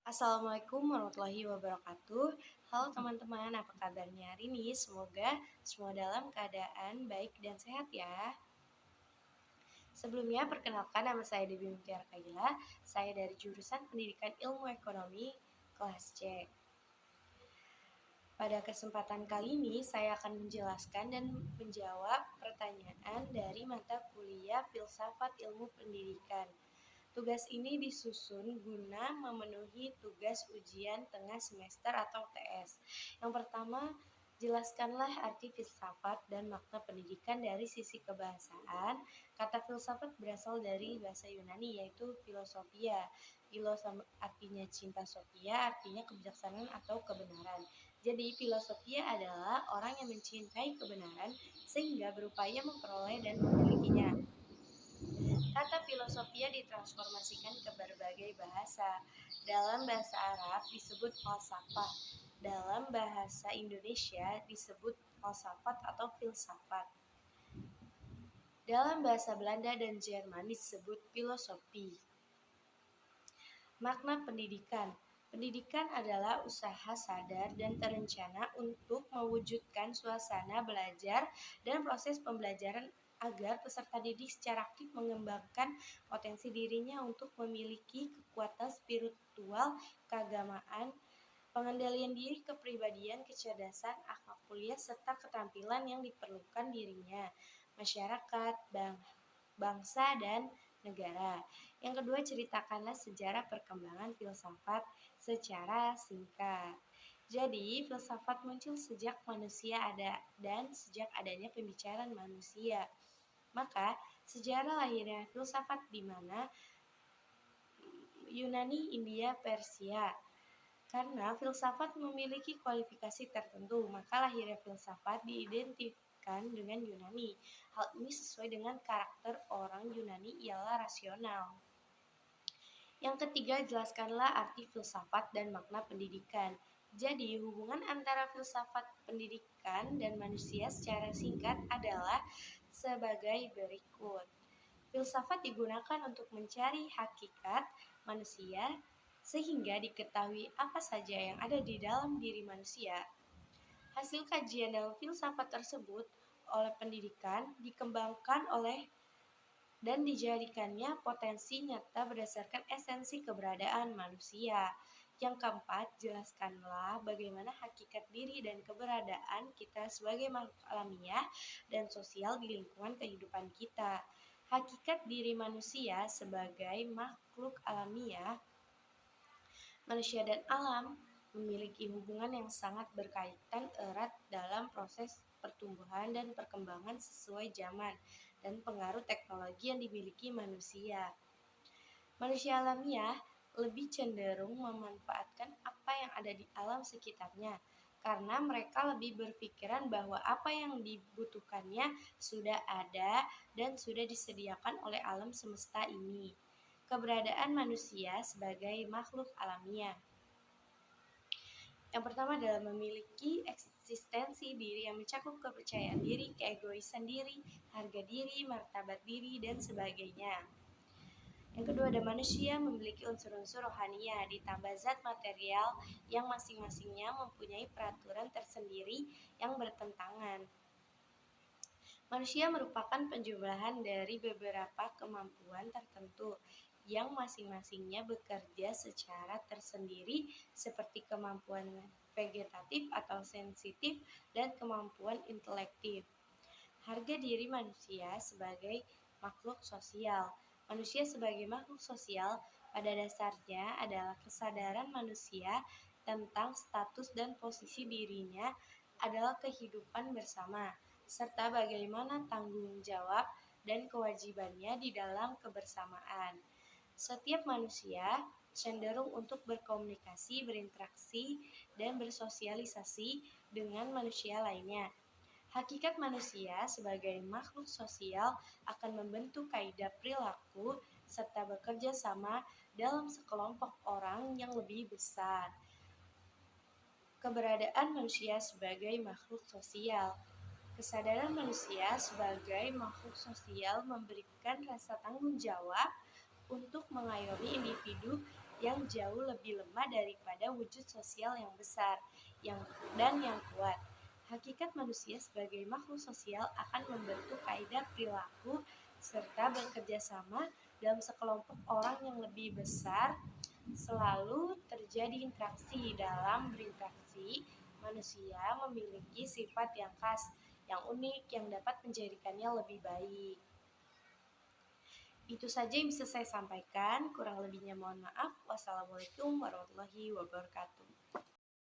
Assalamualaikum warahmatullahi wabarakatuh. Halo teman-teman, apa kabarnya hari ini? Semoga semua dalam keadaan baik dan sehat ya. Sebelumnya, perkenalkan nama saya Dewi Mutiara Kaila. Saya dari jurusan Pendidikan Ilmu Ekonomi kelas C. Pada kesempatan kali ini, saya akan menjelaskan dan menjawab pertanyaan dari mata kuliah Filsafat Ilmu Pendidikan. Tugas ini disusun guna memenuhi tugas ujian tengah semester atau UTS. Yang pertama, jelaskanlah arti filsafat dan makna pendidikan dari sisi kebahasaan. Kata filsafat berasal dari bahasa Yunani yaitu filosofia. Filos artinya cinta, sophia artinya kebijaksanaan atau kebenaran. Jadi filosofia adalah orang yang mencintai kebenaran sehingga berupaya memperoleh dan memilikinya. Kata filosofia ditransformasikan ke berbagai bahasa. Dalam bahasa Arab disebut falsafah. Dalam bahasa Indonesia disebut falsafat atau filsafat. Dalam bahasa Belanda dan Jerman disebut filosofi. Makna pendidikan. Pendidikan adalah usaha sadar dan terencana untuk mewujudkan suasana belajar dan proses pembelajaran agar peserta didik secara aktif mengembangkan potensi dirinya untuk memiliki kekuatan spiritual, keagamaan, pengendalian diri, kepribadian, kecerdasan, akhlak mulia, serta keterampilan yang diperlukan dirinya, masyarakat, bangsa, dan negara. Yang kedua, ceritakanlah sejarah perkembangan filsafat secara singkat. Jadi, filsafat muncul sejak manusia ada dan sejak adanya pembicaraan manusia. Maka, sejarah lahirnya filsafat di mana Yunani, India, Persia. Karena filsafat memiliki kualifikasi tertentu, maka lahirnya filsafat diidentifikkan dengan Yunani. Hal ini sesuai dengan karakter orang Yunani ialah rasional. Yang ketiga, jelaskanlah arti filsafat dan makna pendidikan. Jadi, hubungan antara filsafat pendidikan dan manusia secara singkat adalah sebagai berikut. Filsafat digunakan untuk mencari hakikat manusia sehingga diketahui apa saja yang ada di dalam diri manusia. Hasil kajian dalam filsafat tersebut oleh pendidikan dikembangkan oleh dan dijadikannya potensi nyata berdasarkan esensi keberadaan manusia. Yang keempat, jelaskanlah bagaimana hakikat diri dan keberadaan kita sebagai makhluk alamiah dan sosial di lingkungan kehidupan kita. Hakikat diri manusia sebagai makhluk alamiah, manusia dan alam memiliki hubungan yang sangat berkaitan erat dalam proses pertumbuhan dan perkembangan sesuai zaman dan pengaruh teknologi yang dimiliki manusia. Manusia alamiah lebih cenderung memanfaatkan apa yang ada di alam sekitarnya karena mereka lebih berpikiran bahwa apa yang dibutuhkannya sudah ada dan sudah disediakan oleh alam semesta ini. Keberadaan manusia sebagai makhluk alamiah. Yang pertama adalah memiliki eksistensi diri yang mencakup kepercayaan diri, keegoisan diri, harga diri, martabat diri, dan sebagainya. Yang kedua, ada manusia memiliki unsur-unsur rohania ditambah zat material yang masing-masingnya mempunyai peraturan tersendiri yang bertentangan. Manusia merupakan penjumlahan dari beberapa kemampuan tertentu yang masing-masingnya bekerja secara tersendiri seperti kemampuan vegetatif atau sensitif dan kemampuan intelektif. Harga diri manusia sebagai makhluk sosial. Manusia sebagai makhluk sosial pada dasarnya adalah kesadaran manusia tentang status dan posisi dirinya adalah kehidupan bersama, serta bagaimana tanggung jawab dan kewajibannya di dalam kebersamaan. Setiap manusia cenderung untuk berkomunikasi, berinteraksi, dan bersosialisasi dengan manusia lainnya. Hakikat manusia sebagai makhluk sosial akan membentuk kaidah perilaku serta bekerja sama dalam sekelompok orang yang lebih besar. Keberadaan manusia sebagai makhluk sosial. Kesadaran manusia sebagai makhluk sosial memberikan rasa tanggung jawab untuk mengayomi individu yang jauh lebih lemah daripada wujud sosial yang besar dan yang kuat. Hakikat manusia sebagai makhluk sosial akan membentuk kaidah perilaku serta bekerja sama dalam sekelompok orang yang lebih besar. Selalu terjadi interaksi. Dalam berinteraksi, manusia memiliki sifat yang khas, yang unik, yang dapat menjadikannya lebih baik. Itu saja yang bisa saya sampaikan. Kurang lebihnya mohon maaf. Wassalamualaikum warahmatullahi wabarakatuh.